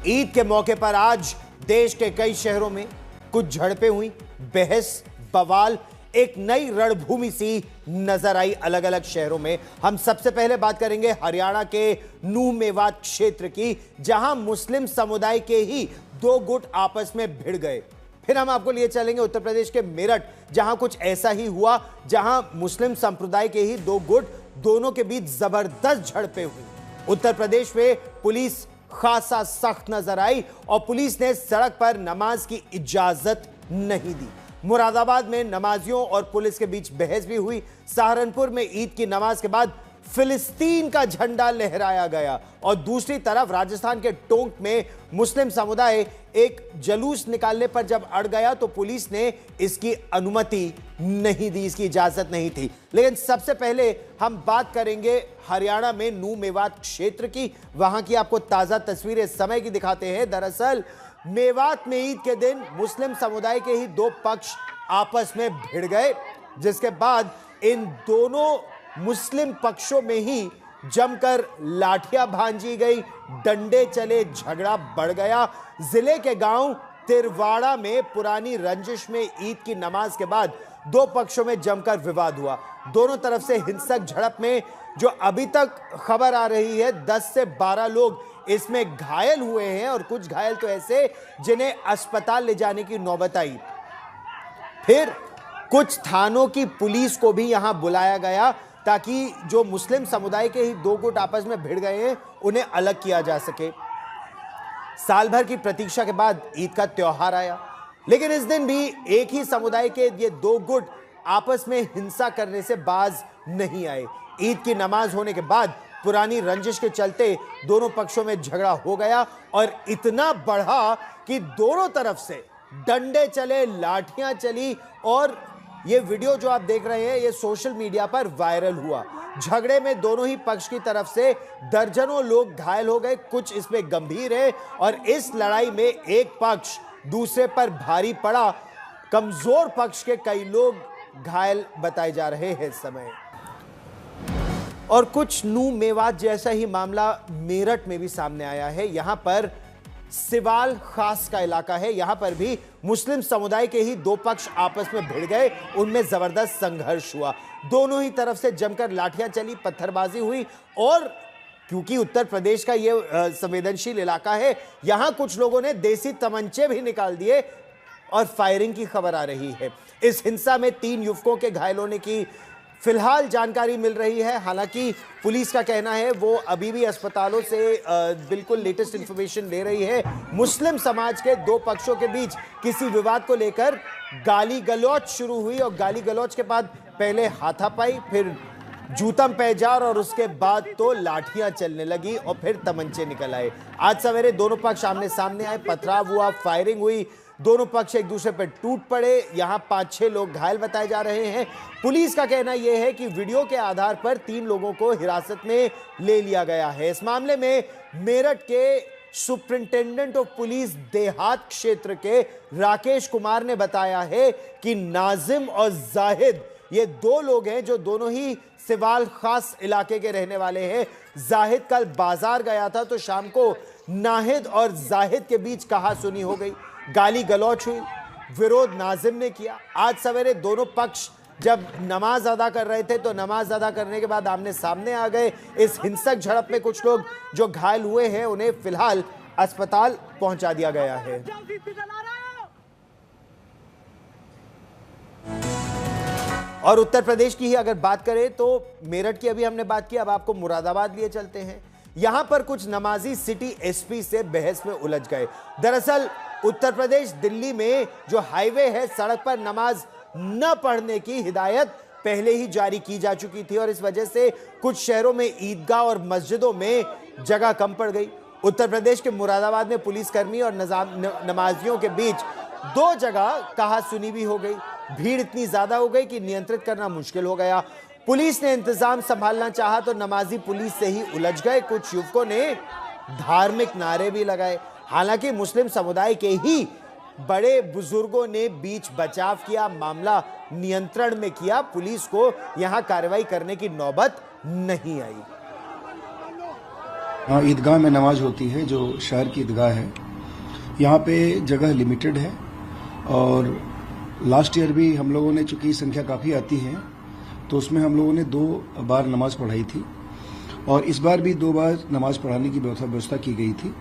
ईद के मौके पर आज देश के कई शहरों में कुछ झड़पें हुई, बहस, बवाल, एक नई रणभूमि सी नजर आई अलग अलग शहरों में। हम सबसे पहले बात करेंगे हरियाणा के नूह मेवात क्षेत्र की, जहां मुस्लिम समुदाय के ही दो गुट आपस में भिड़ गए। फिर हम आपको लिए चलेंगे उत्तर प्रदेश के मेरठ, जहां कुछ ऐसा ही हुआ, जहां मुस्लिम संप्रदाय के ही दो गुट, दोनों के बीच जबरदस्त झड़पें हुई। उत्तर प्रदेश में पुलिस खासा सख्त नजर आई और पुलिस ने सड़क पर नमाज की इजाजत नहीं दी। मुरादाबाद में नमाजियों और पुलिस के बीच बहस भी हुई। सहारनपुर में ईद की नमाज के बाद फिलिस्तीन का झंडा लहराया गया और दूसरी तरफ राजस्थान के टोंक में मुस्लिम समुदाय एक जुलूस निकालने पर जब अड़ गया तो पुलिस ने इसकी अनुमति नहीं दी, इसकी इजाजत नहीं थी। लेकिन सबसे पहले हम बात करेंगे हरियाणा में नूह मेवात क्षेत्र की। वहां की आपको ताजा तस्वीरें समय की दिखाते हैं। दरअसल मेवात में ईद के दिन मुस्लिम समुदाय के ही दो पक्ष आपस में भिड़ गए, जिसके बाद इन दोनों मुस्लिम पक्षों में ही जमकर लाठियां भांजी गई, डंडे चले, झगड़ा बढ़ गया। जिले के गांव तिरवाड़ा में पुरानी रंजिश में ईद की नमाज के बाद दो पक्षों में जमकर विवाद हुआ। दोनों तरफ से हिंसक झड़प में जो अभी तक खबर आ रही है 10 से 12 लोग इसमें घायल हुए हैं और कुछ घायल तो ऐसे जिन्हें अस्पताल ले जाने की नौबत आई। फिर कुछ थानों की पुलिस को भी यहां बुलाया गया ताकि जो मुस्लिम समुदाय के ही दो गुट आपस में भिड़ गए हैं उन्हें अलग किया जा सके। साल भर की प्रतीक्षा के बाद ईद का त्योहार आया, लेकिन इस दिन भी एक ही समुदाय के ये दो गुट आपस में हिंसा करने से बाज नहीं आए। ईद की नमाज होने के बाद पुरानी रंजिश के चलते दोनों पक्षों में झगड़ा हो गया और इतना बढ़ा कि दोनों तरफ से डंडे चले, लाठियां चली और ये वीडियो जो आप देख रहे हैं ये सोशल मीडिया पर वायरल हुआ। झगड़े में दोनों ही पक्ष की तरफ से दर्जनों लोग घायल हो गए, कुछ इसमें गंभीर है और इस लड़ाई में एक पक्ष दूसरे पर भारी पड़ा। कमजोर पक्ष के कई लोग घायल बताए जा रहे हैं इस समय। और कुछ नूह मेवात जैसा ही मामला मेरठ में भी सामने आया है। यहां पर सिवाल खास का इलाका है, यहां पर भी मुस्लिम समुदाय के ही दो पक्ष आपस में भिड़ गए, उनमें जबरदस्त संघर्ष हुआ। दोनों ही तरफ से जमकर लाठियां चली, पत्थरबाजी हुई और क्योंकि उत्तर प्रदेश का यह संवेदनशील इलाका है, यहां कुछ लोगों ने देसी तमंचे भी निकाल दिए और फायरिंग की खबर आ रही है। इस हिंसा में 3 युवकों के घायल होने की फिलहाल जानकारी मिल रही है। हालांकि पुलिस का कहना है वो अभी भी अस्पतालों से बिल्कुल लेटेस्ट इंफॉर्मेशन ले रही है। मुस्लिम समाज के दो पक्षों के बीच किसी विवाद को लेकर गाली गलौच शुरू हुई और गाली गलौच के बाद पहले हाथापाई, फिर जूतम पैजार और उसके बाद तो लाठियां चलने लगी और फिर तमंचे निकल आए। आज सवेरे दोनों पक्ष आमने सामने आए, पथराव हुआ, फायरिंग हुई, दोनों पक्ष एक दूसरे पर टूट पड़े। यहां 5-6 लोग घायल बताए जा रहे हैं। पुलिस का कहना यह है कि वीडियो के आधार पर 3 लोगों को हिरासत में ले लिया गया है। इस मामले में मेरठ के सुपरिंटेंडेंट ऑफ पुलिस देहात क्षेत्र के राकेश कुमार ने बताया है कि नाजिम और जाहिद ये 2 लोग हैं जो दोनों ही सिवाल खास इलाके के रहने वाले हैं। जाहिद कल बाजार गया था तो शाम को नाहिद और जाहिद के बीच कहासुनी हो गई, गाली गलौच हुई, विरोध नाजिम ने किया। आज सवेरे दोनों पक्ष जब नमाज अदा कर रहे थे तो नमाज अदा करने के बाद आमने सामने आ गए। इस हिंसक झड़प में कुछ लोग जो घायल हुए हैं उन्हें फिलहाल अस्पताल पहुंचा दिया गया है। और उत्तर प्रदेश की ही अगर बात करें तो मेरठ की अभी हमने बात की, अब आपको मुरादाबाद लिए चलते हैं। यहां पर कुछ नमाजी सिटी एसपी से बहस में उलझ गए। दरअसल उत्तर प्रदेश दिल्ली में जो हाईवे है, सड़क पर नमाज न पढ़ने की हिदायत पहले ही जारी की जा चुकी थी और इस वजह से कुछ शहरों में ईदगाह और मस्जिदों में जगह कम पड़ गई। उत्तर प्रदेश के मुरादाबाद में पुलिसकर्मी और नमाजियों के बीच 2 जगह कहासुनी भी हो गई। भीड़ इतनी ज्यादा हो गई कि नियंत्रित करना मुश्किल हो गया। पुलिस ने इंतजाम संभालना चाहा तो नमाजी पुलिस से ही उलझ गए। कुछ युवकों ने धार्मिक नारे भी लगाए। हालांकि मुस्लिम समुदाय के ही बड़े बुजुर्गों ने बीच बचाव किया, मामला नियंत्रण में किया। पुलिस को यहां कार्रवाई करने की नौबत नहीं आई। हाँ, ईदगाह में नमाज होती है जो शहर की ईदगाह है। यहाँ पे जगह लिमिटेड है और लास्ट ईयर भी हम लोगों ने, चूंकि संख्या काफ़ी आती है तो उसमें हम लोगों ने 2 बार नमाज पढ़ाई थी और इस बार भी 2 बार नमाज पढ़ाने की व्यवस्था की गई थी।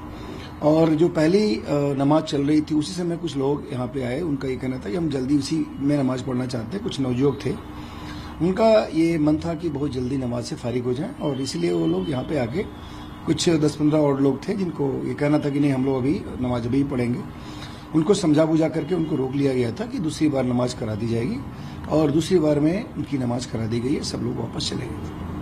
और जो पहली नमाज चल रही थी उसी समय कुछ लोग यहाँ पे आए, उनका ये कहना था कि हम जल्दी उसी में नमाज पढ़ना चाहते हैं। कुछ नवयुवक थे, उनका ये मन था कि बहुत जल्दी नमाज से फारिग हो जाएं और इसलिए वो लोग यहाँ पे आके, कुछ 10-15 और लोग थे जिनको ये कहना था कि नहीं हम लोग अभी नमाज अभी पढ़ेंगे। उनको समझा बुझा करके उनको रोक लिया गया था कि दूसरी बार नमाज करा दी जाएगी और दूसरी बार में उनकी नमाज करा दी गई है, सब लोग वापस चले गए।